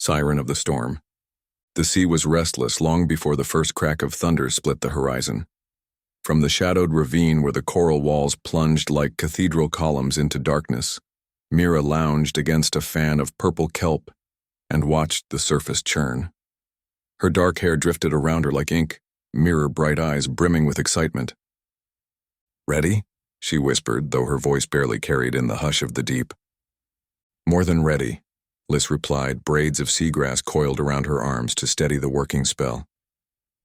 siren of the storm. The sea was restless long before the first crack of thunder split the horizon. From the shadowed ravine where the coral walls plunged like cathedral columns into darkness, Mira lounged against a fan of purple kelp and watched the surface churn. Her dark hair drifted around her like ink, mirror-bright eyes brimming with excitement. "Ready?" she whispered, though her voice barely carried in the hush of the deep. "More than ready," Liz replied, braids of seagrass coiled around her arms to steady the working spell.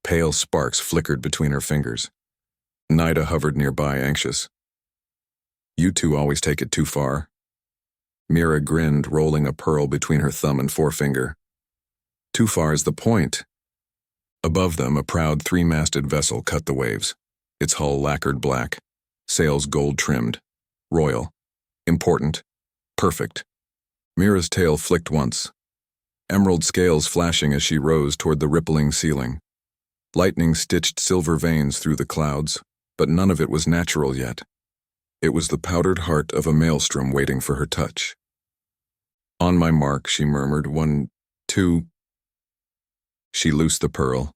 Pale sparks flickered between her fingers. Nida hovered nearby, anxious. "You two always take it too far." Mira grinned, rolling a pearl between her thumb and forefinger. "Too far is the point." Above them, a proud three-masted vessel cut the waves, its hull lacquered black, sails gold-trimmed, royal, important, perfect. Mira's tail flicked once, emerald scales flashing as she rose toward the rippling ceiling. Lightning stitched silver veins through the clouds, but none of it was natural yet. It was the powdered heart of a maelstrom waiting for her touch. "On my mark," she murmured. 1, 2. She loosed the pearl.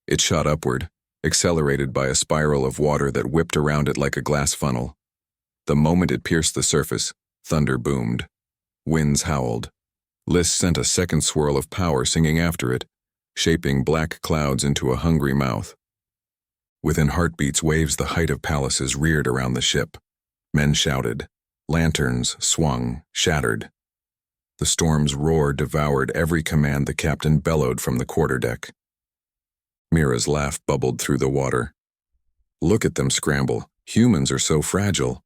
It shot upward, accelerated by a spiral of water that whipped around it like a glass funnel. The moment it pierced the surface, thunder boomed. Winds howled. Liz sent a second swirl of power singing after it, shaping black clouds into a hungry mouth. Within heartbeats, waves the height of palaces reared around the ship. Men shouted. Lanterns swung, shattered. The storm's roar devoured every command the captain bellowed from the quarterdeck. Mira's laugh bubbled through the water. "Look at them scramble. Humans are so fragile."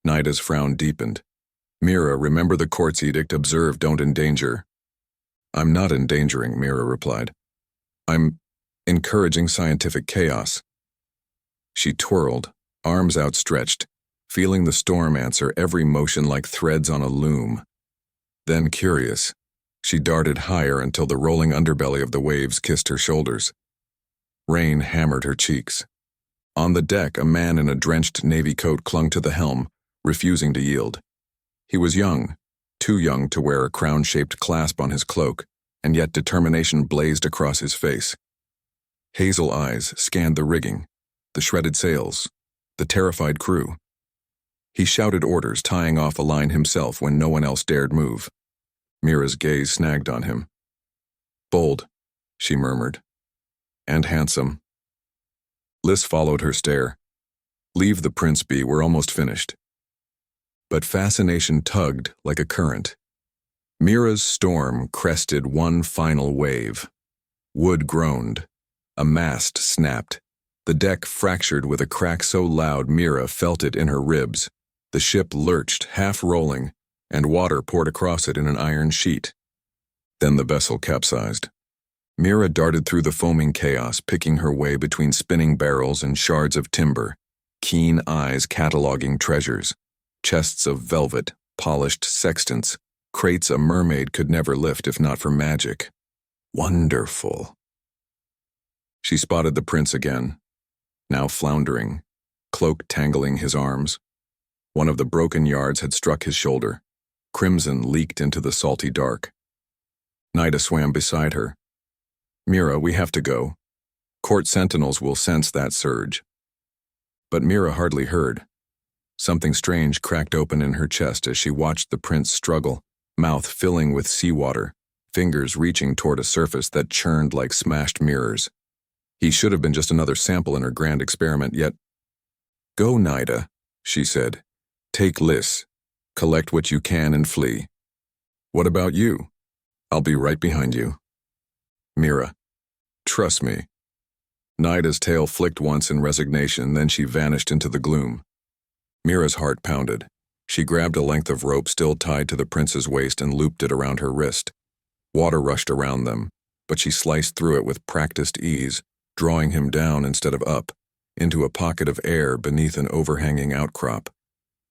Nida's frown deepened. "Mira, remember the court's edict, observe, don't endanger." "I'm not endangering," Mira replied. "I'm encouraging scientific chaos." She twirled, arms outstretched, feeling the storm answer every motion like threads on a loom. Then, curious, she darted higher until the rolling underbelly of the waves kissed her shoulders. Rain hammered her cheeks. On the deck, a man in a drenched navy coat clung to the helm, refusing to yield. He was young, too young to wear a crown-shaped clasp on his cloak, and yet determination blazed across his face. Hazel eyes scanned the rigging, the shredded sails, the terrified crew. He shouted orders, tying off a line himself when no one else dared move. Mira's gaze snagged on him. "Bold," she murmured. "And handsome." Liz followed her stare. "Leave the prince be, we're almost finished." But fascination tugged like a current. Mira's storm crested one final wave. Wood groaned. A mast snapped. The deck fractured with a crack so loud Mira felt it in her ribs. The ship lurched, half rolling, and water poured across it in an iron sheet. Then the vessel capsized. Mira darted through the foaming chaos, picking her way between spinning barrels and shards of timber, keen eyes cataloging treasures, chests of velvet, polished sextants, crates a mermaid could never lift if not for magic. Wonderful. She spotted the prince again, now floundering, cloak tangling his arms. One of the broken yards had struck his shoulder. Crimson leaked into the salty dark. Nida swam beside her. "Mira, we have to go. Court sentinels will sense that surge." But Mira hardly heard. Something strange cracked open in her chest as she watched the prince struggle, mouth filling with seawater, fingers reaching toward a surface that churned like smashed mirrors. He should have been just another sample in her grand experiment, yet... "Go, Nida," she said. "Take Liz. Collect what you can and flee." "What about you?" "I'll be right behind you." "Mira, trust me." Nida's tail flicked once in resignation, then she vanished into the gloom. Mira's heart pounded. She grabbed a length of rope still tied to the prince's waist and looped it around her wrist. Water rushed around them, but she sliced through it with practiced ease, drawing him down instead of up, into a pocket of air beneath an overhanging outcrop.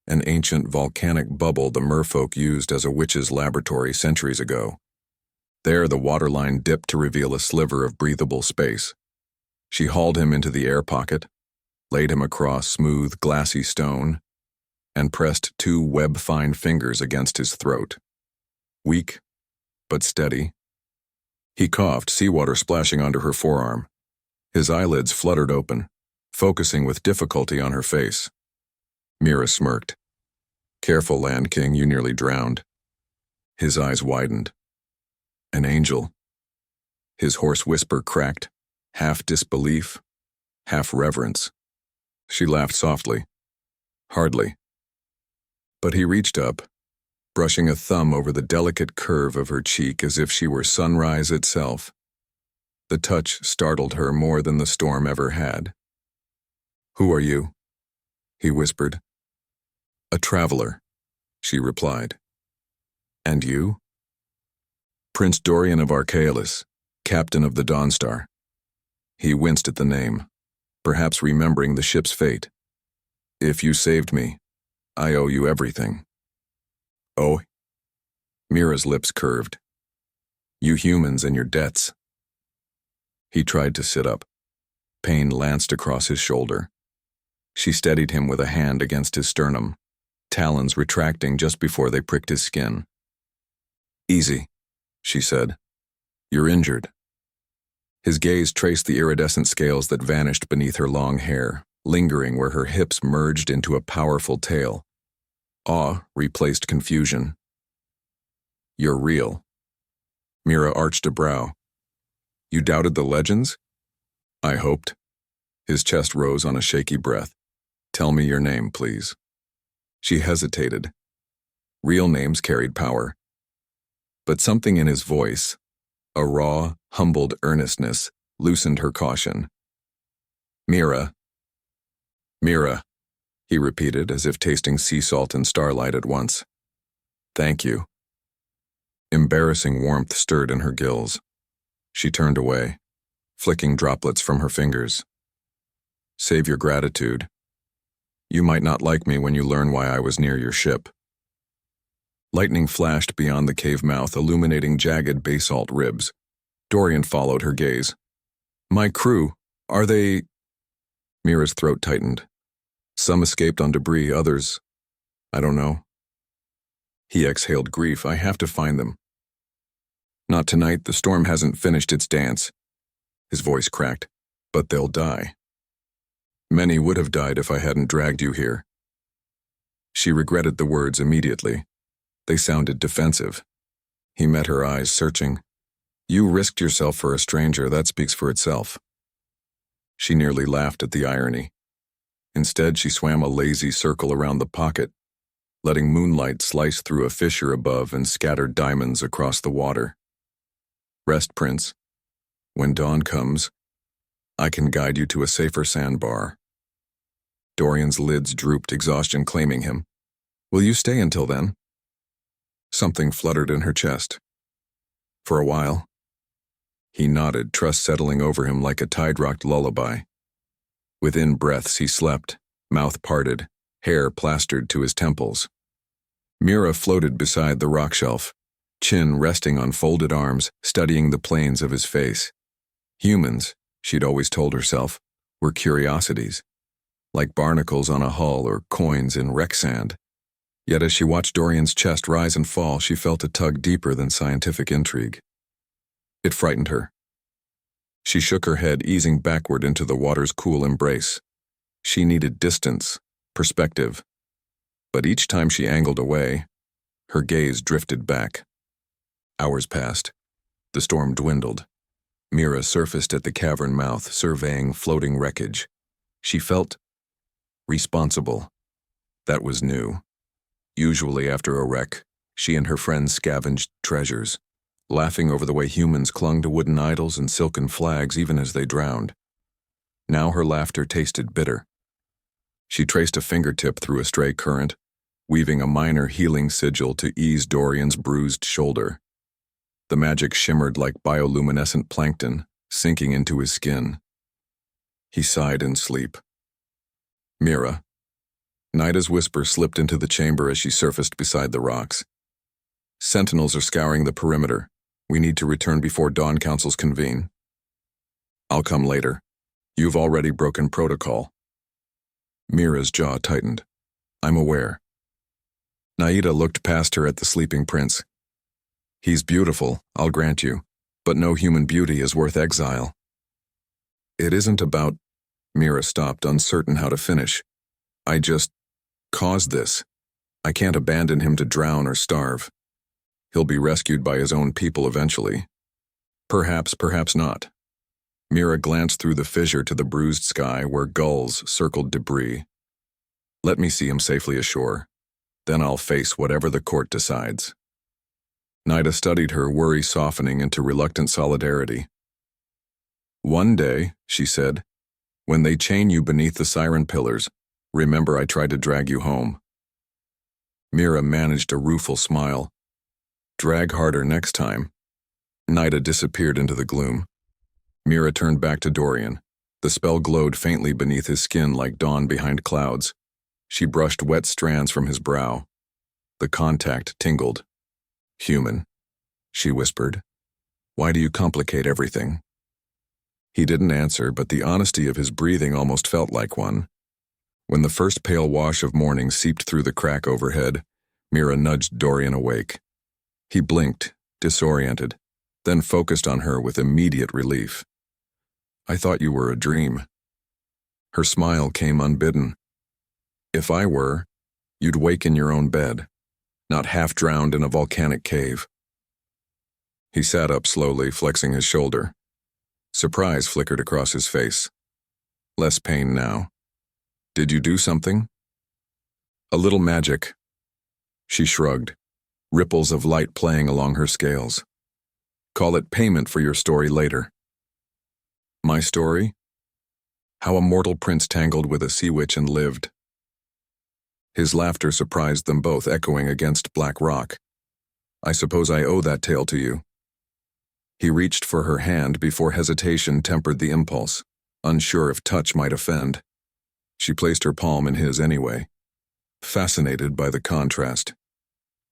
An ancient volcanic bubble the merfolk used as a witch's laboratory centuries ago. There the waterline dipped to reveal a sliver of breathable space. She hauled him into the air pocket, laid him across smooth, glassy stone, and pressed two web-fine fingers against his throat. Weak, but steady. He coughed, seawater splashing onto her forearm. His eyelids fluttered open, focusing with difficulty on her face. Mira smirked. "Careful, Land King, you nearly drowned." His eyes widened. "An angel?" His hoarse whisper cracked, half disbelief, half reverence. She laughed softly. "Hardly." But he reached up, brushing a thumb over the delicate curve of her cheek as if she were sunrise itself. The touch startled her more than the storm ever had. "Who are you?" he whispered. "A traveler," she replied. "And you?" "Prince Dorian of Archaelis, captain of the Dawnstar." He winced at the name, perhaps remembering the ship's fate. "If you saved me, I owe you everything." "Oh?" Mira's lips curved. "You humans and your debts." He tried to sit up. Pain lanced across his shoulder. She steadied him with a hand against his sternum, talons retracting just before they pricked his skin. "Easy," she said. "You're injured." His gaze traced the iridescent scales that vanished beneath her long hair, lingering where her hips merged into a powerful tail. Awe replaced confusion. "You're real." Mira arched a brow. "You doubted the legends?" "I hoped." His chest rose on a shaky breath. "Tell me your name, please." She hesitated. Real names carried power. But something in his voice, a raw, humbled earnestness, loosened her caution. "Mira." "Mira," he repeated, as if tasting sea salt and starlight at once. "Thank you." Embarrassing warmth stirred in her gills. She turned away, flicking droplets from her fingers. "Save your gratitude. You might not like me when you learn why I was near your ship." Lightning flashed beyond the cave mouth, illuminating jagged basalt ribs. Dorian followed her gaze. "My crew, are they—" Mira's throat tightened. "Some escaped on debris, others, I don't know." He exhaled grief. "I have to find them." "Not tonight, the storm hasn't finished its dance." His voice cracked. "But they'll die. Many would have died if I hadn't dragged you here." She regretted the words immediately. They sounded defensive. He met her eyes, searching. "You risked yourself for a stranger, that speaks for itself." She nearly laughed at the irony. Instead, she swam a lazy circle around the pocket, letting moonlight slice through a fissure above and scatter diamonds across the water. "Rest, Prince. When dawn comes, I can guide you to a safer sandbar." Dorian's lids drooped, exhaustion claiming him. "Will you stay until then?" Something fluttered in her chest. "For a while." He nodded, trust settling over him like a tide-rocked lullaby. Within breaths he slept, mouth parted, hair plastered to his temples. Mira floated beside the rock shelf, chin resting on folded arms, studying the planes of his face. Humans, she'd always told herself, were curiosities, like barnacles on a hull or coins in wreck sand. Yet as she watched Dorian's chest rise and fall, she felt a tug deeper than scientific intrigue. It frightened her. She shook her head, easing backward into the water's cool embrace. She needed distance, perspective. But each time she angled away, her gaze drifted back. Hours passed. The storm dwindled. Mira surfaced at the cavern mouth, surveying floating wreckage. She felt responsible. That was new. Usually after a wreck, she and her friends scavenged treasures, laughing over the way humans clung to wooden idols and silken flags even as they drowned. Now her laughter tasted bitter. She traced a fingertip through a stray current, weaving a minor healing sigil to ease Dorian's bruised shoulder. The magic shimmered like bioluminescent plankton, sinking into his skin. He sighed in sleep. "Mira." Nida's whisper slipped into the chamber as she surfaced beside the rocks. "Sentinels are scouring the perimeter. We need to return before dawn councils convene." "I'll come later. You've already broken protocol." Mira's jaw tightened. "I'm aware." Naida looked past her at the sleeping prince. He's beautiful, I'll grant you, but no human beauty is worth exile. It isn't about... Mira stopped, uncertain how to finish. I just caused this. I can't abandon him to drown or starve. He'll be rescued by his own people eventually. Perhaps, perhaps not. Mira glanced through the fissure to the bruised sky where gulls circled debris. Let me see him safely ashore. Then I'll face whatever the court decides. Nida studied her, worry softening into reluctant solidarity. One day, she said, when they chain you beneath the Siren pillars, remember I tried to drag you home. Mira managed a rueful smile. Drag harder next time. Nida disappeared into the gloom. Mira turned back to Dorian. The spell glowed faintly beneath his skin like dawn behind clouds. She brushed wet strands from his brow. The contact tingled. Human, she whispered. Why do you complicate everything? He didn't answer, but the honesty of his breathing almost felt like one. When the first pale wash of morning seeped through the crack overhead, Mira nudged Dorian awake. He blinked, disoriented, then focused on her with immediate relief. I thought you were a dream. Her smile came unbidden. If I were, you'd wake in your own bed, not half drowned in a volcanic cave. He sat up slowly, flexing his shoulder. Surprise flickered across his face. Less pain now. Did you do something? A little magic. She shrugged, ripples of light playing along her scales. Call it payment for your story later. My story? How a mortal prince tangled with a sea witch and lived. His laughter surprised them both, echoing against black rock. I suppose I owe that tale to you. He reached for her hand before hesitation tempered the impulse, unsure if touch might offend. She placed her palm in his anyway, fascinated by the contrast.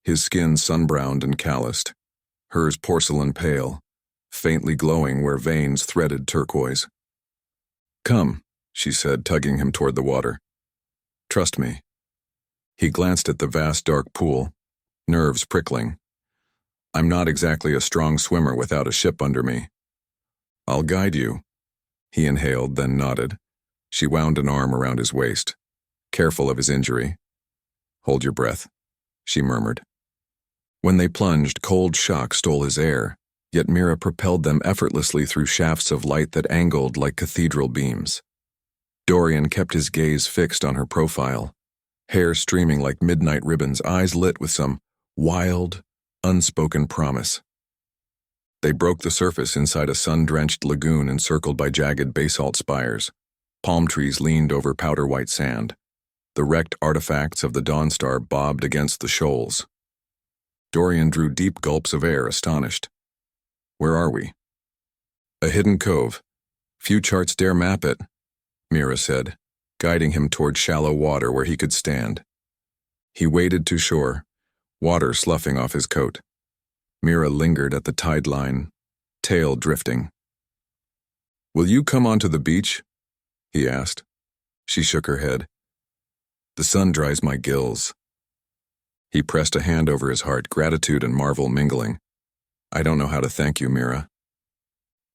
His skin sun-browned and calloused, hers porcelain pale, faintly glowing where veins threaded turquoise. Come, she said, tugging him toward the water. Trust me. He glanced at the vast dark pool, nerves prickling. I'm not exactly a strong swimmer without a ship under me. I'll guide you. He inhaled, then nodded. She wound an arm around his waist, careful of his injury. Hold your breath, she murmured. When they plunged, cold shock stole his air, yet Mira propelled them effortlessly through shafts of light that angled like cathedral beams. Dorian kept his gaze fixed on her profile, hair streaming like midnight ribbons, eyes lit with some wild, unspoken promise. They broke the surface inside a sun-drenched lagoon encircled by jagged basalt spires. Palm trees leaned over powder-white sand. The wrecked artifacts of the Dawnstar bobbed against the shoals. Dorian drew deep gulps of air, astonished. Where are we? A hidden cove. Few charts dare map it, Mira said, guiding him toward shallow water where he could stand. He waded to shore, water sloughing off his coat. Mira lingered at the tide line, tail drifting. Will you come onto the beach? He asked. She shook her head. The sun dries my gills. He pressed a hand over his heart, gratitude and marvel mingling. I don't know how to thank you, Mira.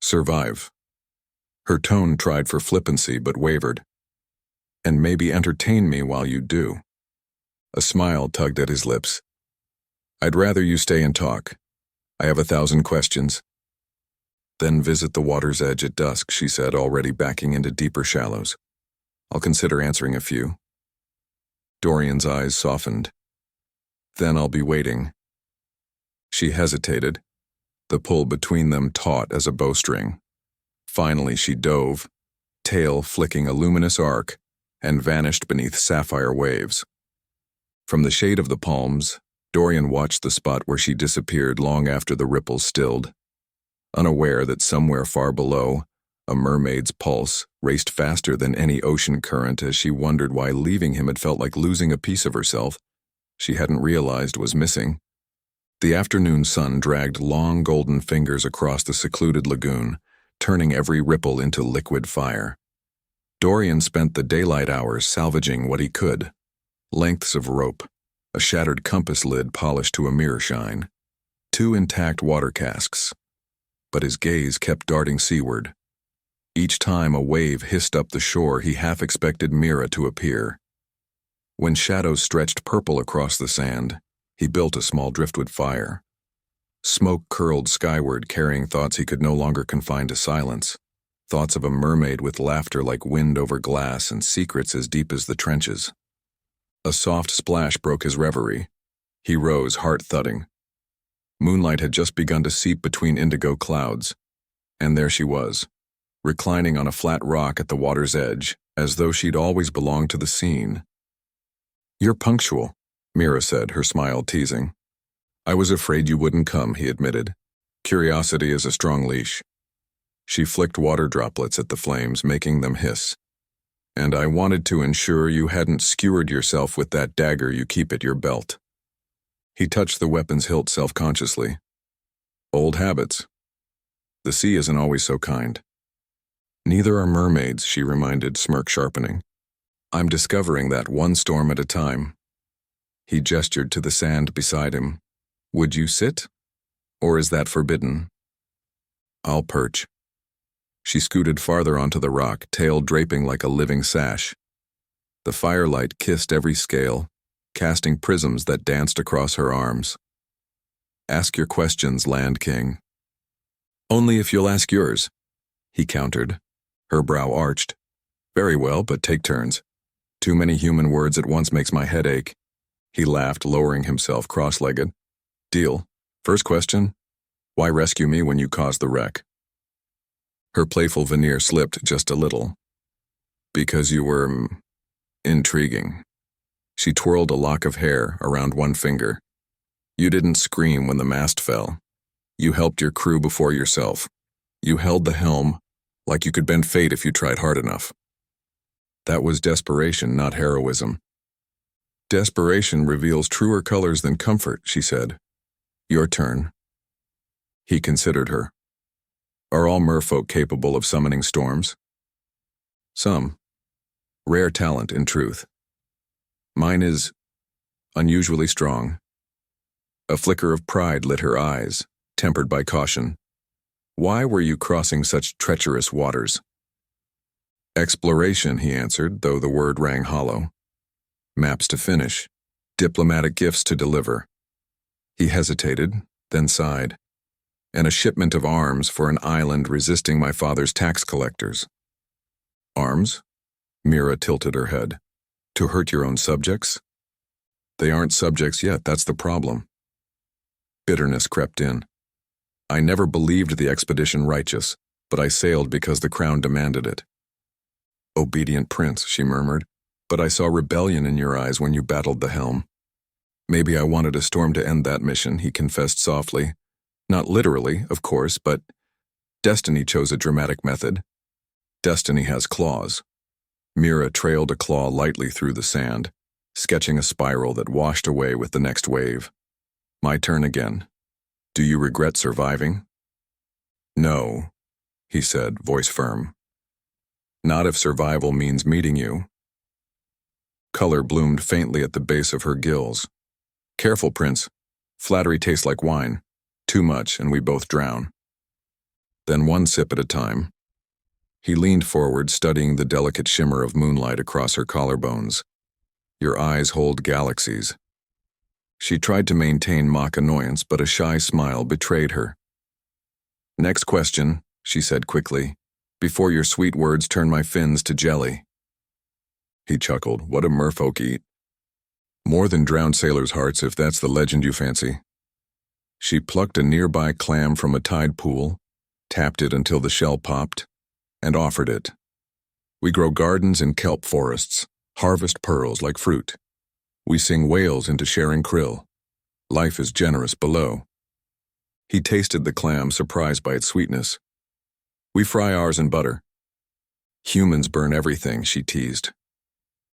Survive. Her tone tried for flippancy but wavered. And maybe entertain me while you do. A smile tugged at his lips. I'd rather you stay and talk. I have 1,000 questions. Then visit the water's edge at dusk, she said, already backing into deeper shallows. I'll consider answering a few. Dorian's eyes softened. Then I'll be waiting. She hesitated, the pull between them taut as a bowstring. Finally she dove, tail flicking a luminous arc, and vanished beneath sapphire waves. From the shade of the palms, Dorian watched the spot where she disappeared long after the ripples stilled, unaware that somewhere far below, a mermaid's pulse raced faster than any ocean current as she wondered why leaving him had felt like losing a piece of herself she hadn't realized was missing. The afternoon sun dragged long golden fingers across the secluded lagoon, turning every ripple into liquid fire. Dorian spent the daylight hours salvaging what he could. Lengths of rope, a shattered compass lid polished to a mirror shine, 2 intact water casks. But his gaze kept darting seaward. Each time a wave hissed up the shore, he half expected Mira to appear. When shadows stretched purple across the sand, he built a small driftwood fire. Smoke curled skyward, carrying thoughts he could no longer confine to silence. Thoughts of a mermaid with laughter like wind over glass and secrets as deep as the trenches. A soft splash broke his reverie. He rose, heart thudding. Moonlight had just begun to seep between indigo clouds, and there she was, reclining on a flat rock at the water's edge, as though she'd always belonged to the scene. "You're punctual," Mira said, her smile teasing. "I was afraid you wouldn't come," he admitted. "Curiosity is a strong leash." She flicked water droplets at the flames, making them hiss. "And I wanted to ensure you hadn't skewered yourself with that dagger you keep at your belt." He touched the weapon's hilt self-consciously. "Old habits. The sea isn't always so kind." "Neither are mermaids," she reminded, smirk sharpening. "I'm discovering that one storm at a time." He gestured to the sand beside him. "Would you sit? Or is that forbidden?" "I'll perch." She scooted farther onto the rock, tail draping like a living sash. The firelight kissed every scale, casting prisms that danced across her arms. "Ask your questions, Land King." "Only if you'll ask yours," he countered. Her brow arched. "Very well, but take turns. Too many human words at once makes my head ache." He laughed, lowering himself cross-legged. "Deal. First question, why rescue me when you caused the wreck?" Her playful veneer slipped just a little. "Because you were intriguing." She twirled a lock of hair around one finger. "You didn't scream when the mast fell. You helped your crew before yourself. You held the helm like you could bend fate if you tried hard enough." "That was desperation, not heroism." "Desperation reveals truer colors than comfort," she said. "Your turn." He considered her. "Are all merfolk capable of summoning storms?" "Some. Rare talent, in truth. Mine is unusually strong." A flicker of pride lit her eyes, tempered by caution. "Why were you crossing such treacherous waters?" "Exploration," he answered, though the word rang hollow. "Maps to finish, diplomatic gifts to deliver." He hesitated, then sighed. "And a shipment of arms for an island resisting my father's tax collectors." "Arms?" Mira tilted her head. "To hurt your own subjects?" "They aren't subjects yet, that's the problem." Bitterness crept in. "I never believed the expedition righteous, but I sailed because the crown demanded it." "Obedient prince," she murmured, "but I saw rebellion in your eyes when you battled the helm." "Maybe I wanted a storm to end that mission," he confessed softly. "Not literally, of course, but destiny chose a dramatic method. Destiny has claws." Mira trailed a claw lightly through the sand, sketching a spiral that washed away with the next wave. "My turn again. Do you regret surviving?" "No," he said, voice firm. "Not if survival means meeting you." Color bloomed faintly at the base of her gills. "Careful, Prince. Flattery tastes like wine. Too much, and we both drown." "Then one sip at a time." He leaned forward, studying the delicate shimmer of moonlight across her collarbones. "Your eyes hold galaxies." She tried to maintain mock annoyance, but a shy smile betrayed her. "Next question," she said quickly, "before your sweet words turn my fins to jelly." He chuckled. "What a merfolk eat. More than drowned sailors' hearts, if that's the legend you fancy." She plucked a nearby clam from a tide pool, tapped it until the shell popped, and offered it. "We grow gardens in kelp forests, harvest pearls like fruit. We sing whales into sharing krill. Life is generous below." He tasted the clam, surprised by its sweetness. "We fry ours in butter." "Humans burn everything," she teased.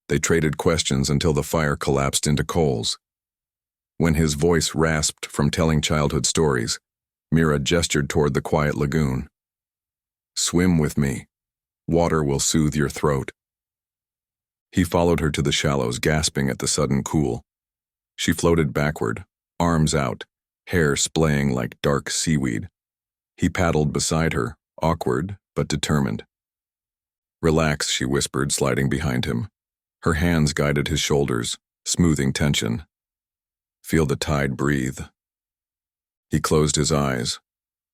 They traded questions until the fire collapsed into coals. When his voice rasped from telling childhood stories, Mira gestured toward the quiet lagoon. "Swim with me. Water will soothe your throat." He followed her to the shallows, gasping at the sudden cool. She floated backward, arms out, hair splaying like dark seaweed. He paddled beside her, awkward but determined. "Relax," she whispered, sliding behind him. Her hands guided his shoulders, smoothing tension. "Feel the tide breathe." He closed his eyes.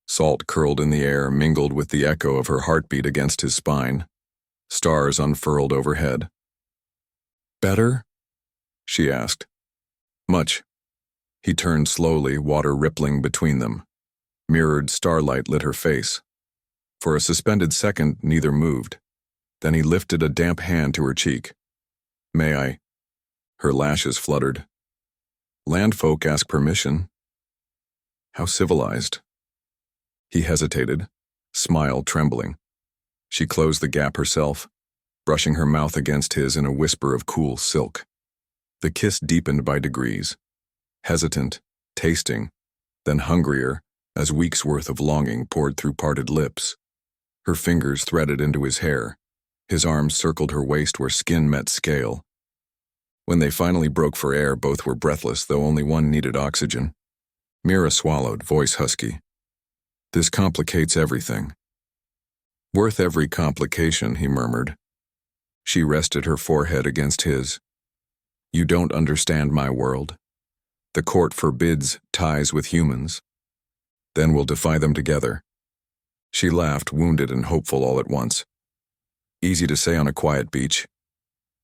Salt curled in the air, mingled with the echo of her heartbeat against his spine. Stars unfurled overhead. "Better?" she asked. "Much." He turned slowly, water rippling between them. Mirrored starlight lit her face. For a suspended second, neither moved. Then he lifted a damp hand to her cheek. "May I?" Her lashes fluttered. "Landfolk ask permission." "How civilized." He hesitated, smile trembling. She closed the gap herself, brushing her mouth against his in a whisper of cool silk. The kiss deepened by degrees, hesitant, tasting, then hungrier as weeks' worth of longing poured through parted lips. Her fingers threaded into his hair. His arms circled her waist where skin met scale. When they finally broke for air, both were breathless, though only one needed oxygen. Mira swallowed, voice husky. "This complicates everything." "Worth every complication," he murmured. She rested her forehead against his. "You don't understand my world. The court forbids ties with humans. Then we'll defy them together." She laughed, wounded and hopeful all at once. "Easy to say on a quiet beach.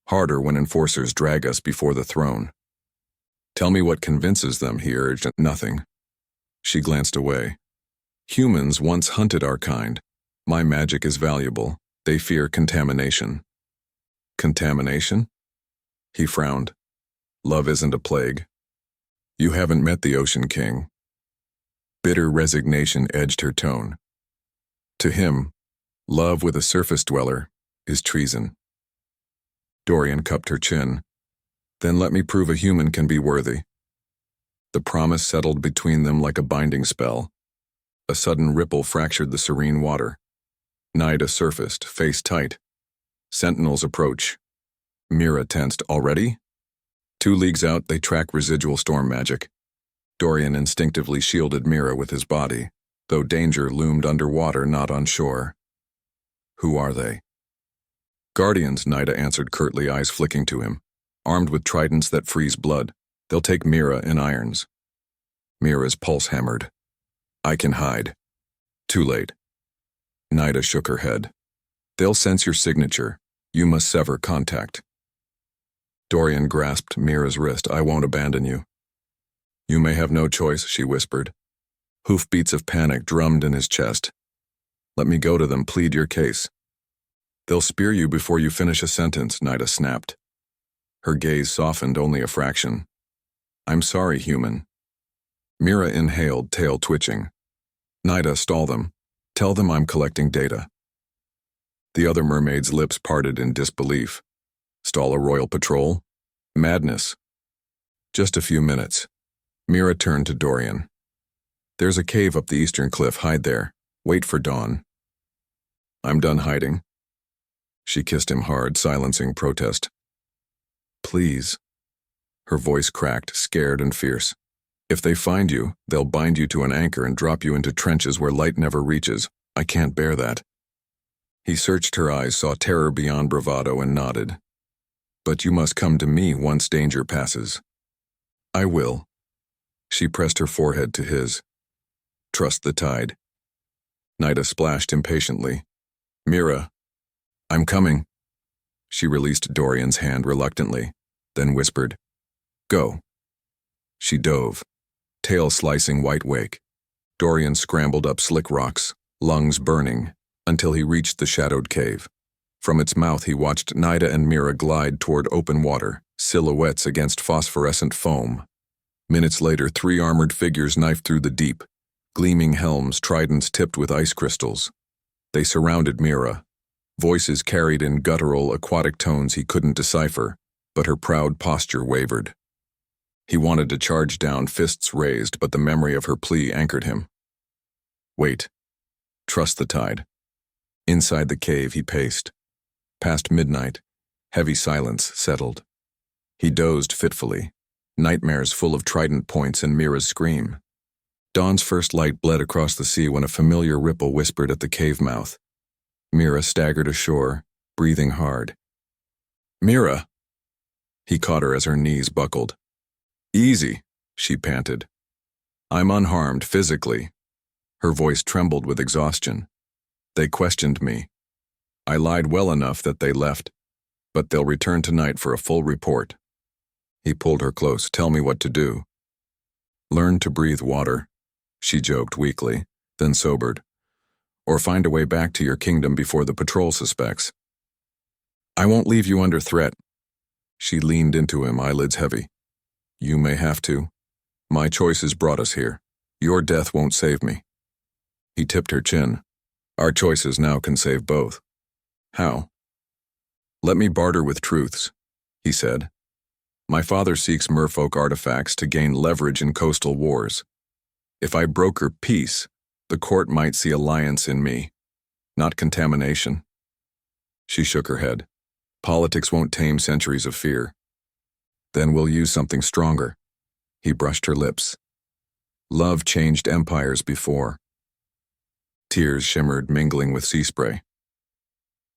Harder when enforcers drag us before the throne." "Tell me what convinces them," he urged. "Nothing." She glanced away. "Humans once hunted our kind. My magic is valuable. They fear contamination." "Contamination?" He frowned. "Love isn't a plague." "You haven't met the Ocean King." Bitter resignation edged her tone. To him, love with a surface dweller is treason. Dorian cupped her chin. "Then let me prove a human can be worthy." The promise settled between them like a binding spell. A sudden ripple fractured the serene water. Nida surfaced, face tight. Sentinels approach. Mira tensed. "Already?" 2 leagues out, they track residual storm magic. Dorian instinctively shielded Mira with his body, though danger loomed underwater, not on shore. "Who are they?" "Guardians," Nida answered curtly, eyes flicking to him. "Armed with tridents that freeze blood. They'll take Mira in irons." Mira's pulse hammered. "I can hide." "Too late." Nida shook her head. "They'll sense your signature. You must sever contact." Dorian grasped Mira's wrist. "I won't abandon you." "You may have no choice," she whispered. Hoofbeats of panic drummed in his chest. "Let me go to them, plead your case." "They'll spear you before you finish a sentence," Nida snapped. Her gaze softened only a fraction. "I'm sorry, human." Mira inhaled, tail twitching. "Nida, stall them. Tell them I'm collecting data." The other mermaid's lips parted in disbelief. Stall a royal patrol? Madness. "Just a few minutes." Mira turned to Dorian. "There's a cave up the eastern cliff. Hide there. Wait for dawn." "I'm done hiding." She kissed him hard, silencing protest. "Please." Her voice cracked, scared and fierce. "If they find you, they'll bind you to an anchor and drop you into trenches where light never reaches. I can't bear that." He searched her eyes, saw terror beyond bravado, and nodded. "But you must come to me once danger passes." "I will." She pressed her forehead to his. "Trust the tide." Nida splashed impatiently. "Mira." "I'm coming." She released Dorian's hand reluctantly, then whispered, "Go." She dove, tail slicing white wake. Dorian scrambled up slick rocks, lungs burning, until he reached the shadowed cave. From its mouth he watched Nida and Mira glide toward open water, silhouettes against phosphorescent foam. Minutes later, 3 armored figures knifed through the deep, gleaming helms, tridents tipped with ice crystals. They surrounded Mira. Voices carried in guttural, aquatic tones he couldn't decipher, but her proud posture wavered. He wanted to charge down, fists raised, but the memory of her plea anchored him. "Wait. Trust the tide." Inside the cave he paced. Past midnight, heavy silence settled. He dozed fitfully, nightmares full of trident points and Mira's scream. Dawn's first light bled across the sea when a familiar ripple whispered at the cave mouth. Mira staggered ashore, breathing hard. "Mira!" He caught her as her knees buckled. "Easy," she panted. "I'm unharmed physically." Her voice trembled with exhaustion. "They questioned me. I lied well enough that they left, but they'll return tonight for a full report." He pulled her close. "Tell me what to do." "Learn to breathe water," she joked weakly, then sobered. "Or find a way back to your kingdom before the patrol suspects." "I won't leave you under threat." She leaned into him, eyelids heavy. "You may have to. My choices brought us here. Your death won't save me." He tipped her chin. "Our choices now can save both." "How?" "Let me barter with truths," he said. "My father seeks merfolk artifacts to gain leverage in coastal wars. If I broker peace, the court might see alliance in me, not contamination." She shook her head. "Politics won't tame centuries of fear." "Then we'll use something stronger." He brushed her lips. "Love changed empires before." Tears shimmered, mingling with sea spray.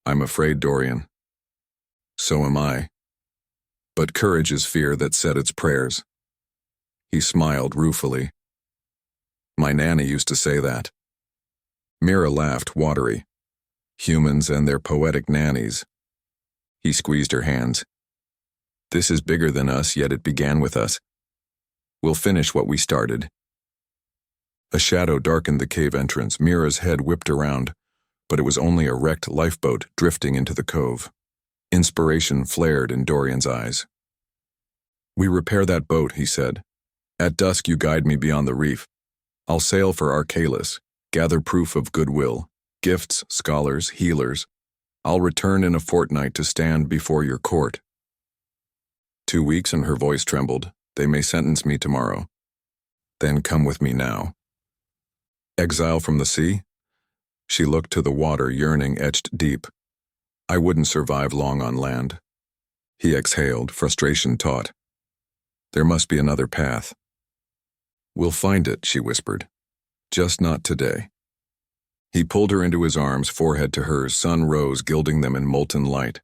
"I'm afraid, Dorian." "So am I. But courage is fear that said its prayers." He smiled ruefully. "My nanny used to say that." Mira laughed, watery. "Humans and their poetic nannies." He squeezed her hands. "This is bigger than us, yet it began with us. We'll finish what we started." A shadow darkened the cave entrance. Mira's head whipped around, but it was only a wrecked lifeboat drifting into the cove. Inspiration flared in Dorian's eyes. "We repair that boat," he said. "At dusk you guide me beyond the reef. I'll sail for Arcalis, gather proof of goodwill, gifts, scholars, healers. I'll return in a fortnight to stand before your court." 2 weeks, and her voice trembled. "They may sentence me tomorrow." "Then come with me now." "Exile from the sea?" She looked to the water, yearning etched deep. "I wouldn't survive long on land." He exhaled, frustration taut. "There must be another path." "We'll find it," she whispered. "Just not today." He pulled her into his arms, forehead to hers, sun rose, gilding them in molten light.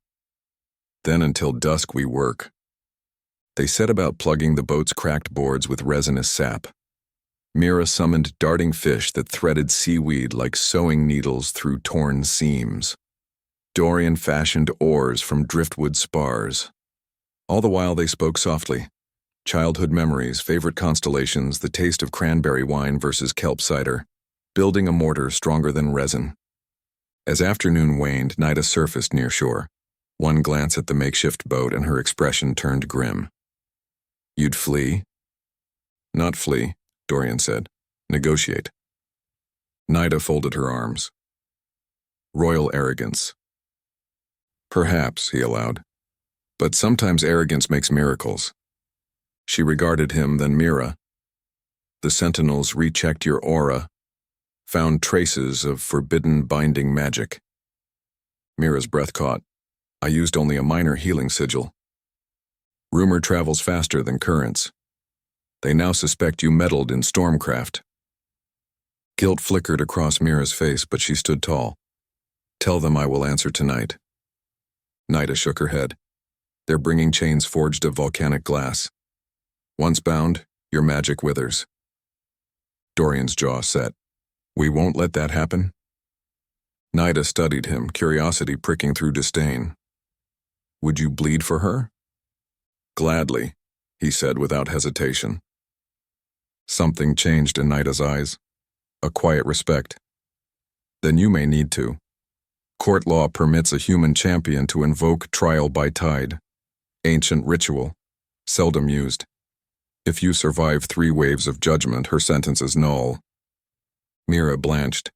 "Then until dusk we work." They set about plugging the boat's cracked boards with resinous sap. Mira summoned darting fish that threaded seaweed like sewing needles through torn seams. Dorian fashioned oars from driftwood spars. All the while they spoke softly. Childhood memories, favorite constellations, the taste of cranberry wine versus kelp cider, building a mortar stronger than resin. As afternoon waned, Nida surfaced near shore. One glance at the makeshift boat and her expression turned grim. "You'd flee?" "Not flee," Dorian said. "Negotiate." Nida folded her arms. "Royal arrogance." "Perhaps," he allowed. "But sometimes arrogance makes miracles." She regarded him, then Mira. "The sentinels rechecked your aura, found traces of forbidden binding magic." Mira's breath caught. "I used only a minor healing sigil." "Rumor travels faster than currents. They now suspect you meddled in stormcraft." Guilt flickered across Mira's face, but she stood tall. "Tell them I will answer tonight." Nida shook her head. "They're bringing chains forged of volcanic glass. Once bound, your magic withers." Dorian's jaw set. "We won't let that happen?" Nida studied him, curiosity pricking through disdain. "Would you bleed for her?" "Gladly," he said without hesitation. Something changed in Nida's eyes. A quiet respect. "Then you may need to. Court law permits a human champion to invoke trial by tide. Ancient ritual, seldom used. If you survive 3 waves of judgment, her sentence is null." Mira blanched.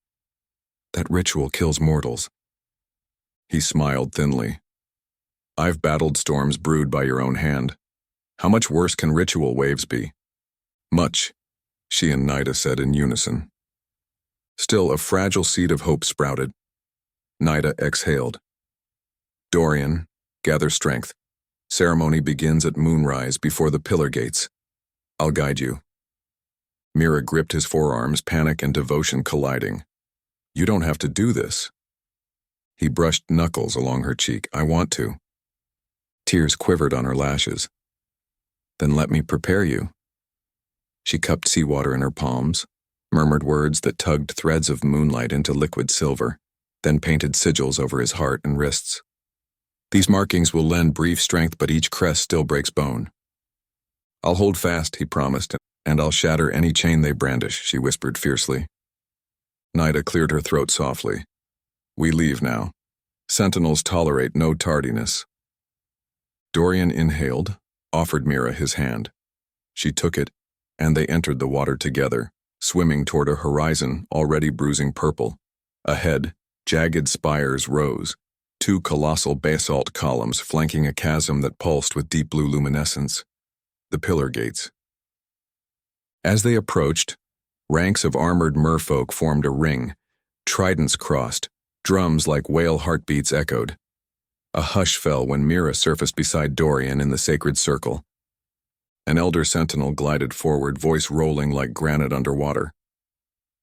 "That ritual kills mortals." He smiled thinly. "I've battled storms brewed by your own hand. How much worse can ritual waves be?" "Much," she and Nida said in unison. Still, a fragile seed of hope sprouted. Nida exhaled. "Dorian, gather strength. Ceremony begins at moonrise before the pillar gates. I'll guide you." Mira gripped his forearms, panic and devotion colliding. You don't have to do this. He brushed knuckles along her cheek. I want to. Tears quivered on her lashes. Then let me prepare you. She cupped seawater in her palms, murmured words that tugged threads of moonlight into liquid silver, then painted sigils over his heart and wrists. These markings will lend brief strength, but each crest still breaks bone. I'll hold fast, he promised, and I'll shatter any chain they brandish, she whispered fiercely. Nida cleared her throat softly. We leave now. Sentinels tolerate no tardiness. Dorian inhaled, offered Mira his hand. She took it, and they entered the water together, swimming toward a horizon already bruising purple. Ahead, jagged spires rose, two colossal basalt columns flanking a chasm that pulsed with deep blue luminescence. The pillar gates. As they approached, ranks of armored merfolk formed a ring, tridents crossed, drums like whale heartbeats echoed. A hush fell when Mira surfaced beside Dorian in the sacred circle. An elder sentinel glided forward, voice rolling like granite underwater.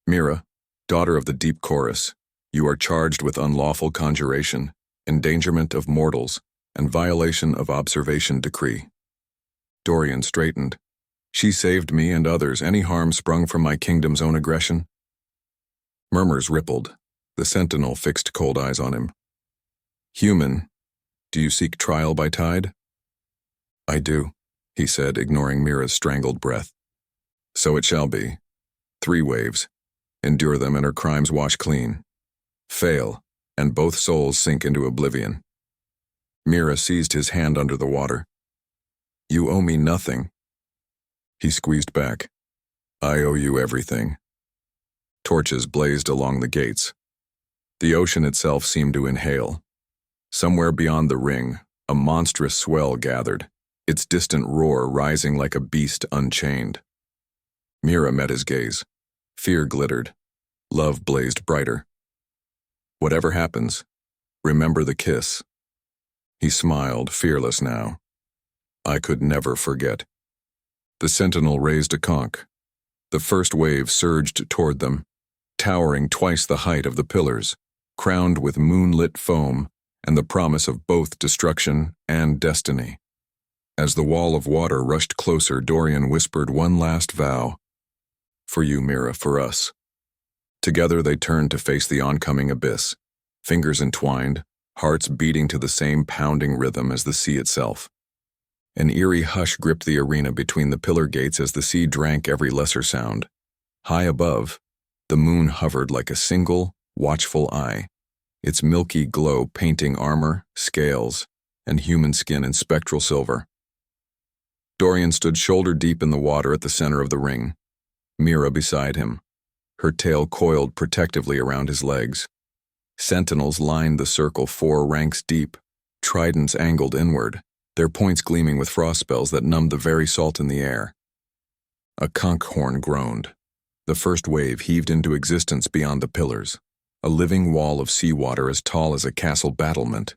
Mira, daughter of the deep chorus, you are charged with unlawful conjuration, endangerment of mortals, and violation of observation decree. Dorian straightened. She saved me and others. Any harm sprung from my kingdom's own aggression? Murmurs rippled. The sentinel fixed cold eyes on him. Human, do you seek trial by tide? I do, he said, ignoring Mira's strangled breath. So it shall be. 3 waves. Endure them and her crimes wash clean. Fail, and both souls sink into oblivion. Mira seized his hand under the water. You owe me nothing. He squeezed back. I owe you everything. Torches blazed along the gates. The ocean itself seemed to inhale. Somewhere beyond the ring, a monstrous swell gathered, its distant roar rising like a beast unchained. Mira met his gaze. Fear glittered. Love blazed brighter. Whatever happens, remember the kiss. He smiled, fearless now. I could never forget. The sentinel raised a conch. The first wave surged toward them, towering twice the height of the pillars, crowned with moonlit foam and the promise of both destruction and destiny. As the wall of water rushed closer, Dorian whispered one last vow. For you, Mira, for us. Together they turned to face the oncoming abyss, fingers entwined, hearts beating to the same pounding rhythm as the sea itself. An eerie hush gripped the arena between the pillar gates as the sea drank every lesser sound. High above, the moon hovered like a single, watchful eye, its milky glow painting armor, scales, and human skin in spectral silver. Dorian stood shoulder-deep in the water at the center of the ring, Mira beside him, her tail coiled protectively around his legs. Sentinels lined the circle 4 ranks deep, tridents angled inward, their points gleaming with frost spells that numbed the very salt in the air. A conch horn groaned. The first wave heaved into existence beyond the pillars, a living wall of seawater as tall as a castle battlement.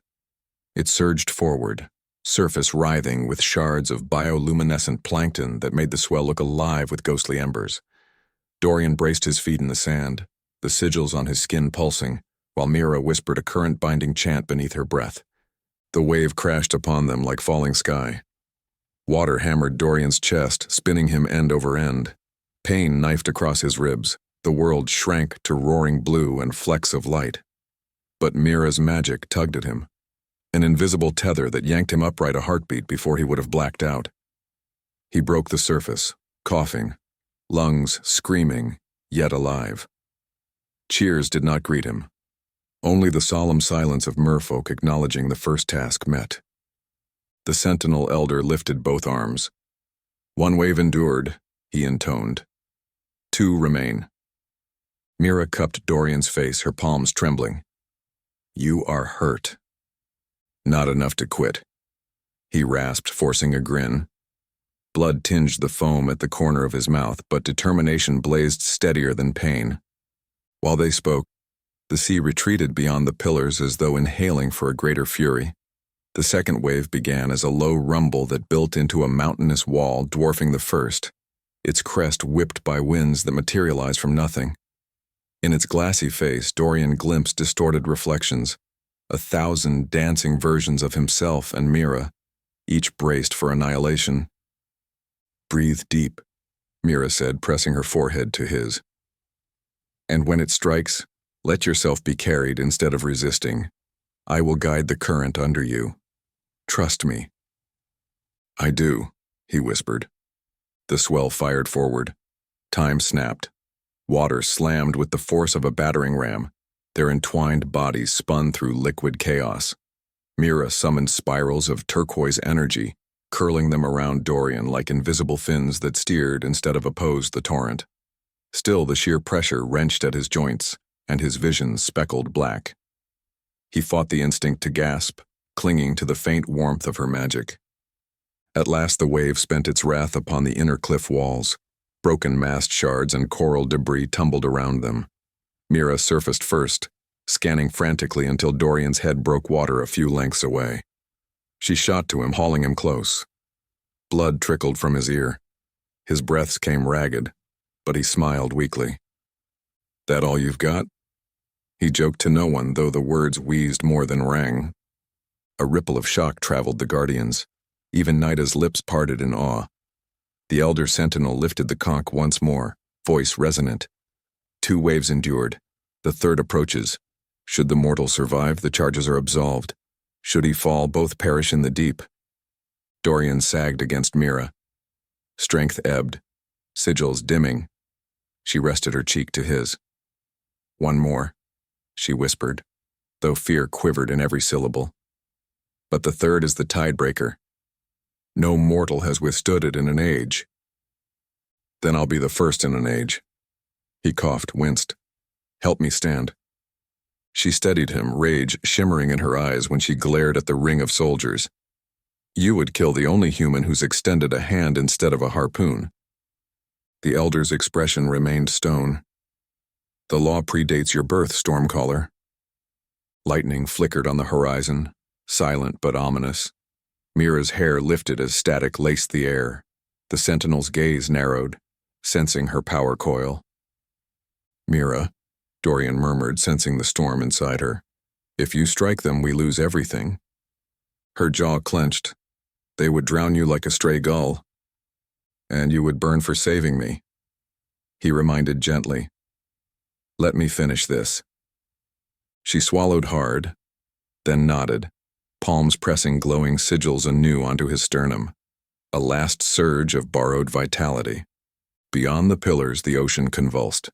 It surged forward, surface writhing with shards of bioluminescent plankton that made the swell look alive with ghostly embers. Dorian braced his feet in the sand, the sigils on his skin pulsing, while Mira whispered a current-binding chant beneath her breath. The wave crashed upon them like falling sky. Water hammered Dorian's chest, spinning him end over end. Pain knifed across his ribs. The world shrank to roaring blue and flecks of light. But Mira's magic tugged at him, an invisible tether that yanked him upright a heartbeat before he would have blacked out. He broke the surface, coughing, lungs screaming, yet alive. Cheers did not greet him. Only the solemn silence of merfolk acknowledging the first task met. The sentinel elder lifted both arms. 1 wave endured, he intoned. 2 remain. Mira cupped Dorian's face, her palms trembling. You are hurt. Not enough to quit. He rasped, forcing a grin. Blood tinged the foam at the corner of his mouth, but determination blazed steadier than pain. While they spoke, the sea retreated beyond the pillars as though inhaling for a greater fury. The second wave began as a low rumble that built into a mountainous wall, dwarfing the first. its crest whipped by winds that materialized from nothing. In its glassy face, Dorian glimpsed distorted reflections, 1,000 dancing versions of himself and Mira, each braced for annihilation. "Breathe deep," Mira said, pressing her forehead to his. "And when it strikes, let yourself be carried instead of resisting. I will guide the current under you. Trust me." "I do," he whispered. The swell fired forward. Time snapped. Water slammed with the force of a battering ram. Their entwined bodies spun through liquid chaos. Mira summoned spirals of turquoise energy, curling them around Dorian like invisible fins that steered instead of opposed the torrent. Still, the sheer pressure wrenched at his joints, and his vision speckled black. He fought the instinct to gasp, clinging to the faint warmth of her magic. At last the wave spent its wrath upon the inner cliff walls. Broken mast shards and coral debris tumbled around them. Mira surfaced first, scanning frantically until Dorian's head broke water a few lengths away. She shot to him, hauling him close. Blood trickled from his ear. His breaths came ragged, but he smiled weakly. "That all you've got?" He joked to no one, though the words wheezed more than rang. A ripple of shock traveled the guardians. Even Nida's lips parted in awe. The elder sentinel lifted the conch once more, voice resonant. 2 waves endured. The third approaches. Should the mortal survive, the charges are absolved. Should he fall, both perish in the deep. Dorian sagged against Mira. Strength ebbed, sigils dimming. She rested her cheek to his. "One more," she whispered, though fear quivered in every syllable. "But the third is the tidebreaker. No mortal has withstood it in an age." "Then I'll be the first in an age." He coughed, winced. "Help me stand." She steadied him, rage shimmering in her eyes when she glared at the ring of soldiers. "You would kill the only human who's extended a hand instead of a harpoon." The elder's expression remained stone. "The law predates your birth, Stormcaller." Lightning flickered on the horizon, silent but ominous. Mira's hair lifted as static laced the air. The sentinel's gaze narrowed, sensing her power coil. "Mira," Dorian murmured, sensing the storm inside her. "If you strike them, we lose everything." Her jaw clenched. "They would drown you like a stray gull. And you would burn for saving me." He reminded gently. "Let me finish this." She swallowed hard, then nodded, palms pressing glowing sigils anew onto his sternum. A last surge of borrowed vitality. Beyond the pillars, the ocean convulsed.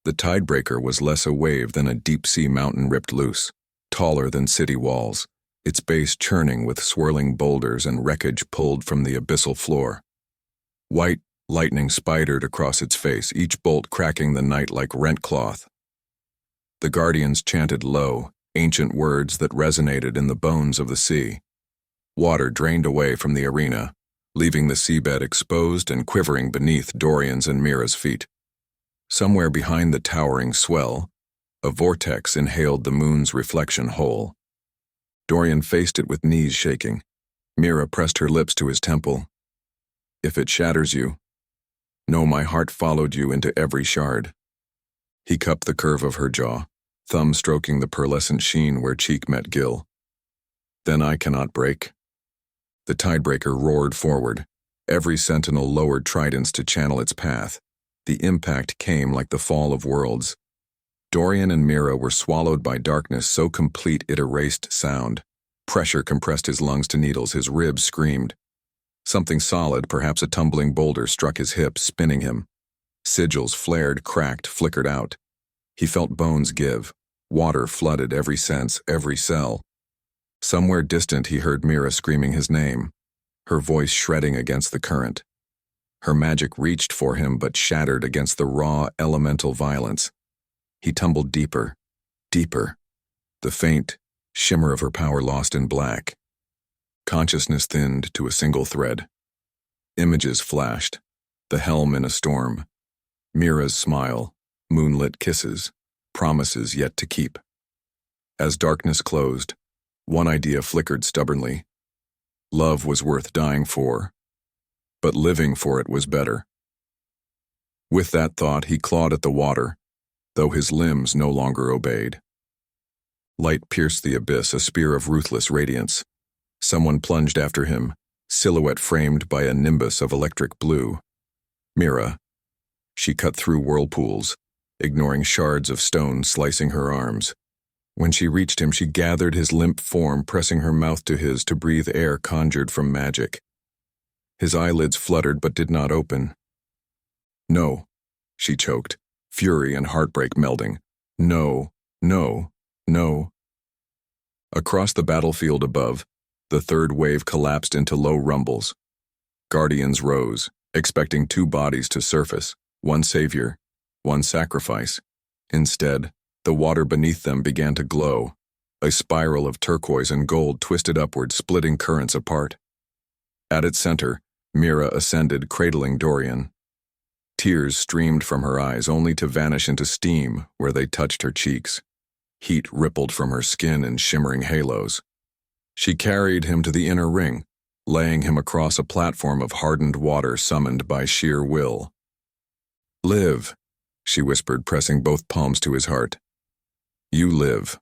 The tidebreaker was less a wave than a deep-sea mountain ripped loose, taller than city walls, its base churning with swirling boulders and wreckage pulled from the abyssal floor. White lightning spidered across its face, each bolt cracking the night like rent cloth. The guardians chanted low, ancient words that resonated in the bones of the sea. Water drained away from the arena, leaving the seabed exposed and quivering beneath Dorian's and Mira's feet. Somewhere behind the towering swell, a vortex inhaled the moon's reflection whole. Dorian faced it with knees shaking. Mira pressed her lips to his temple. "If it shatters you, know my heart followed you into every shard." He cupped the curve of her jaw, thumb stroking the pearlescent sheen where cheek met gill. "Then I cannot break." The tidebreaker roared forward. Every sentinel lowered tridents to channel its path. The impact came like the fall of worlds. Dorian and Mira were swallowed by darkness so complete it erased sound. Pressure compressed his lungs to needles, his ribs screamed. Something solid, perhaps a tumbling boulder, struck his hip, spinning him. Sigils flared, cracked, flickered out. He felt bones give. Water flooded every sense, every cell. Somewhere distant he heard Mira screaming his name, her voice shredding against the current. Her magic reached for him but shattered against the raw, elemental violence. He tumbled deeper, deeper. The faint shimmer of her power lost in black. Consciousness thinned to a single thread. Images flashed. The helm in a storm. Mira's smile. Moonlit kisses. Promises yet to keep. As darkness closed, one idea flickered stubbornly. Love was worth dying for, but living for it was better. With that thought, he clawed at the water, though his limbs no longer obeyed. Light pierced the abyss, a spear of ruthless radiance. Someone plunged after him, silhouette framed by a nimbus of electric blue. Mira. She cut through whirlpools, ignoring shards of stone slicing her arms. When she reached him, she gathered his limp form, pressing her mouth to his to breathe air conjured from magic. His eyelids fluttered but did not open. "No," she choked, fury and heartbreak melding. "No, no, no." Across the battlefield above, the third wave collapsed into low rumbles. Guardians rose, expecting two bodies to surface, one savior, one sacrifice. Instead, the water beneath them began to glow. A spiral of turquoise and gold twisted upward, splitting currents apart. At its center, Mira ascended, cradling Dorian. Tears streamed from her eyes, only to vanish into steam where they touched her cheeks. Heat rippled from her skin in shimmering halos. She carried him to the inner ring, laying him across a platform of hardened water summoned by sheer will. "Live," she whispered, pressing both palms to his heart. "You live."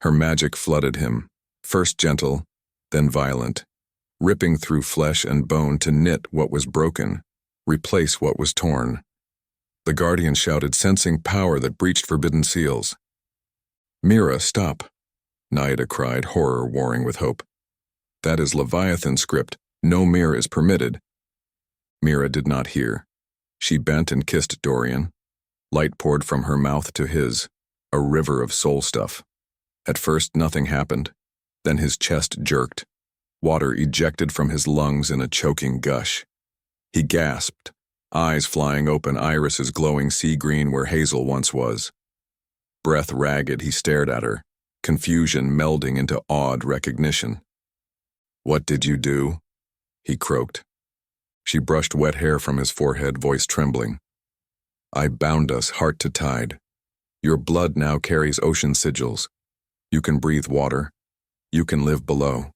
Her magic flooded him, first gentle, then violent, ripping through flesh and bone to knit what was broken, replace what was torn. The Guardian shouted, sensing power that breached forbidden seals. "Mira, stop," Naida cried, horror warring with hope. "That is Leviathan script. No mirror is permitted." Mira did not hear. She bent and kissed Dorian. Light poured from her mouth to his, a river of soul stuff. At first, nothing happened. Then his chest jerked. Water ejected from his lungs in a choking gush. He gasped, eyes flying open, irises glowing sea green where hazel once was. Breath ragged, he stared at her, confusion melding into awed recognition. "What did you do?" he croaked. She brushed wet hair from his forehead, voice trembling. "I bound us heart to tide. Your blood now carries ocean sigils. You can breathe water. You can live below."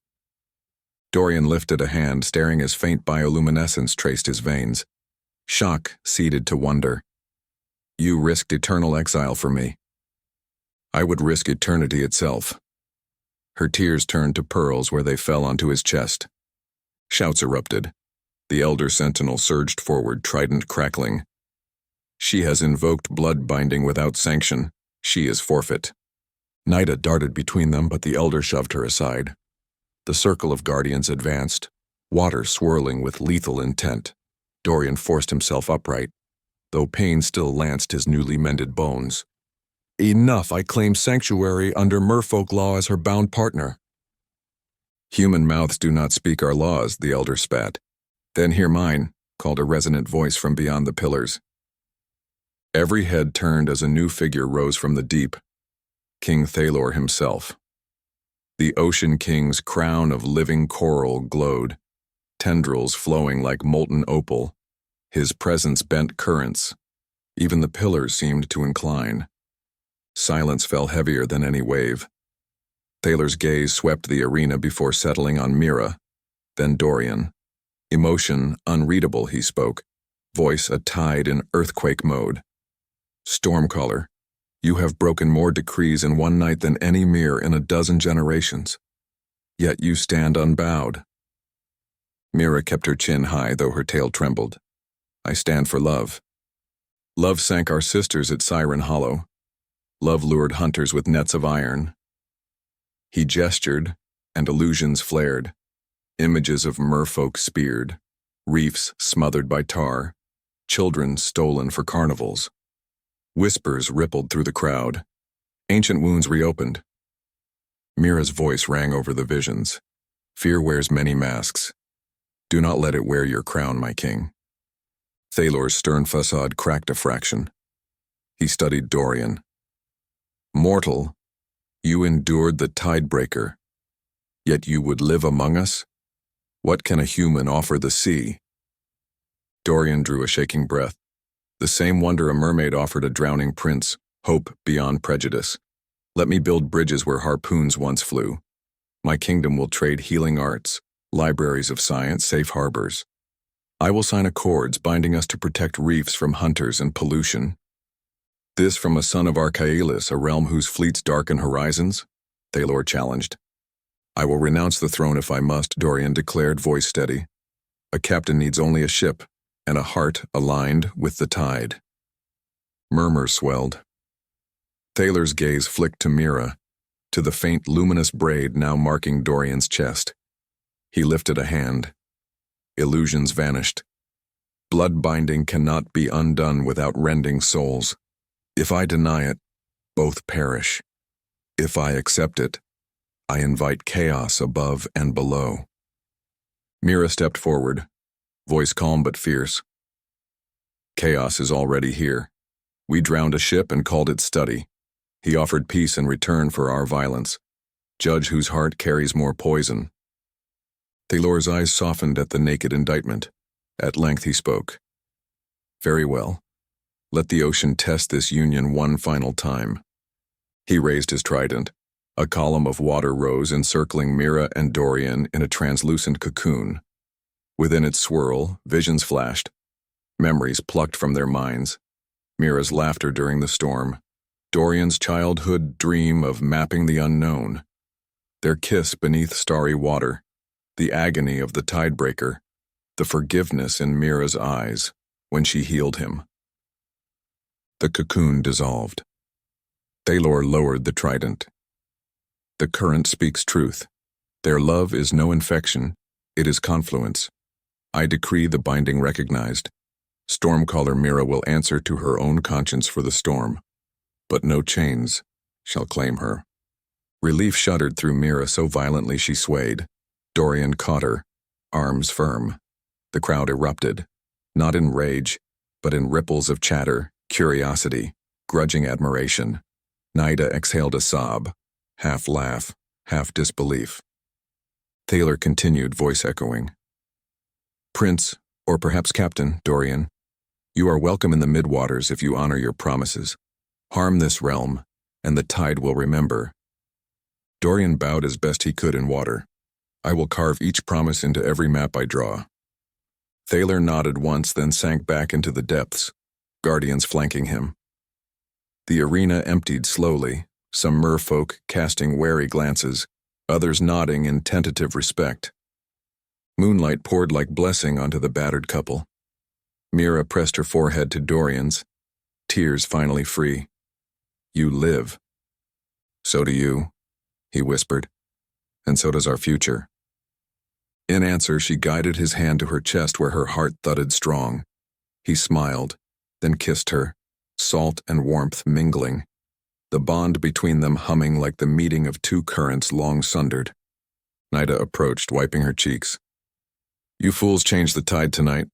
Dorian lifted a hand, staring as faint bioluminescence traced his veins. Shock ceded to wonder. "You risked eternal exile for me. I would risk eternity itself." Her tears turned to pearls where they fell onto his chest. Shouts erupted. The elder sentinel surged forward, trident crackling. "She has invoked blood binding without sanction. She is forfeit." Naida darted between them, but the elder shoved her aside. The circle of guardians advanced, water swirling with lethal intent. Dorian forced himself upright, though pain still lanced his newly mended bones. "Enough, I claim sanctuary under merfolk law as her bound partner." "Human mouths do not speak our laws," the elder spat. "Then hear mine," called a resonant voice from beyond the pillars. Every head turned as a new figure rose from the deep. King Thalor himself. The Ocean King's crown of living coral glowed, tendrils flowing like molten opal. His presence bent currents. Even the pillars seemed to incline. Silence fell heavier than any wave. Thalor's gaze swept the arena before settling on Mira, then Dorian. Emotion unreadable, he spoke, voice a tide in earthquake mode. "Stormcaller, you have broken more decrees in one night than any mirror in a dozen generations. Yet you stand unbowed." Mira kept her chin high, though her tail trembled. "I stand for love. Love sank our sisters at Siren Hollow. Love lured hunters with nets of iron." He gestured, and illusions flared. Images of merfolk speared, reefs smothered by tar, children stolen for carnivals. Whispers rippled through the crowd. Ancient wounds reopened. Mira's voice rang over the visions. "Fear wears many masks. Do not let it wear your crown, my king." Thalor's stern facade cracked a fraction. He studied Dorian. "Mortal, you endured the tidebreaker. Yet you would live among us? What can a human offer the sea?" Dorian drew a shaking breath. The same wonder a mermaid offered a drowning prince, hope beyond prejudice. "Let me build bridges where harpoons once flew. My kingdom will trade healing arts, libraries of science, safe harbors." I will sign accords binding us to protect reefs from hunters and pollution. This from a son of Archaelis, a realm whose fleets darken horizons? Thalor challenged. I will renounce the throne if I must, Dorian declared, voice steady. A captain needs only a ship, and a heart aligned with the tide. Murmurs swelled. Thalor's gaze flicked to Mira, to the faint luminous braid now marking Dorian's chest. He lifted a hand. Illusions vanished. Blood binding cannot be undone without rending souls. If I deny it, both perish. If I accept it, I invite chaos above and below. Mira stepped forward, voice calm but fierce. Chaos is already here. We drowned a ship and called it study. He offered peace in return for our violence. Judge whose heart carries more poison. Thalor's eyes softened at the naked indictment. At length he spoke. Very well. Let the ocean test this union one final time. He raised his trident. A column of water rose, encircling Mira and Dorian in a translucent cocoon. Within its swirl, visions flashed. Memories plucked from their minds. Mira's laughter during the storm. Dorian's childhood dream of mapping the unknown. Their kiss beneath starry water. The agony of the tidebreaker. The forgiveness in Mira's eyes when she healed him. The cocoon dissolved. Thalor lowered the trident. The current speaks truth. Their love is no infection, it is confluence. I decree the binding recognized. Stormcaller Mira will answer to her own conscience for the storm, but no chains shall claim her. Relief shuddered through Mira so violently she swayed. Dorian caught her, arms firm. The crowd erupted, not in rage, but in ripples of chatter, curiosity, grudging admiration. Nida exhaled a sob, half laugh, half disbelief. Thalor continued, voice echoing. Prince, or perhaps Captain, Dorian, you are welcome in the midwaters if you honor your promises. Harm this realm, and the tide will remember. Dorian bowed as best he could in water. I will carve each promise into every map I draw. Thalor nodded once, then sank back into the depths, guardians flanking him. The arena emptied slowly, some merfolk casting wary glances, others nodding in tentative respect. Moonlight poured like blessing onto the battered couple. Mira pressed her forehead to Dorian's, tears finally free. You live. So do you, he whispered, and so does our future. In answer, she guided his hand to her chest where her heart thudded strong. He smiled, then kissed her, salt and warmth mingling, the bond between them humming like the meeting of two currents long sundered. Nida approached, wiping her cheeks. You fools changed the tide tonight.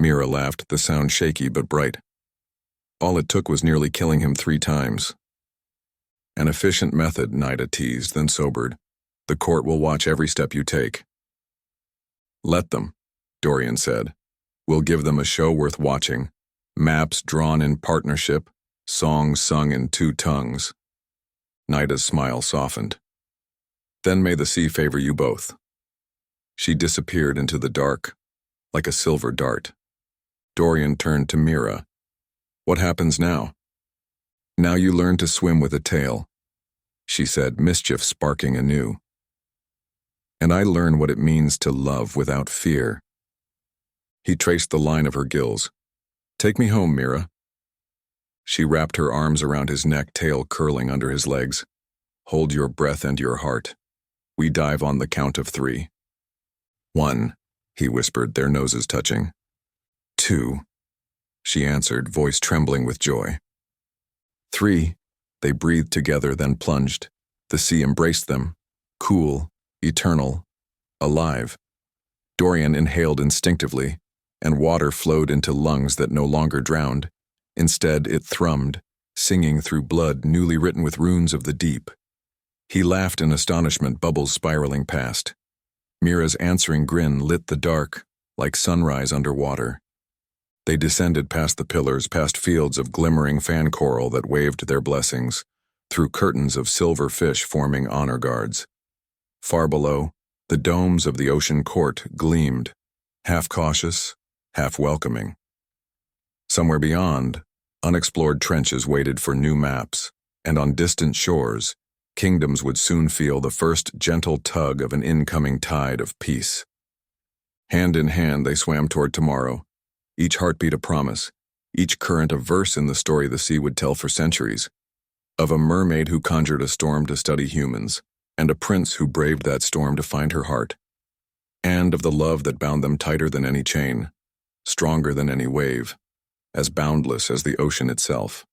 Mira laughed, the sound shaky but bright. All it took was nearly killing him 3 times. An efficient method, Nida teased, then sobered. The court will watch every step you take. Let them, Dorian said. We'll give them a show worth watching. Maps drawn in partnership, songs sung in 2 tongues. Nida's smile softened. Then may the sea favor you both. She disappeared into the dark, like a silver dart. Dorian turned to Mira. What happens now? Now you learn to swim with a tail, she said, mischief sparking anew. And I learn what it means to love without fear. He traced the line of her gills. Take me home, Mira. She wrapped her arms around his neck, tail curling under his legs. Hold your breath and your heart. We dive on the count of 3. 1, he whispered, their noses touching. 2, she answered, voice trembling with joy. 3, they breathed together, then plunged. The sea embraced them, cool, eternal, alive. Dorian inhaled instinctively, and water flowed into lungs that no longer drowned. Instead, it thrummed, singing through blood newly written with runes of the deep. He laughed in astonishment, bubbles spiraling past. Mira's answering grin lit the dark, like sunrise underwater. They descended past the pillars, past fields of glimmering fan coral that waved their blessings, through curtains of silver fish forming honor guards. Far below, the domes of the ocean court gleamed, half cautious, half welcoming. Somewhere beyond, unexplored trenches waited for new maps, and on distant shores, kingdoms would soon feel the first gentle tug of an incoming tide of peace. Hand in hand they swam toward tomorrow, each heartbeat a promise, each current a verse in the story the sea would tell for centuries, of a mermaid who conjured a storm to study humans, and a prince who braved that storm to find her heart, and of the love that bound them tighter than any chain, stronger than any wave, as boundless as the ocean itself.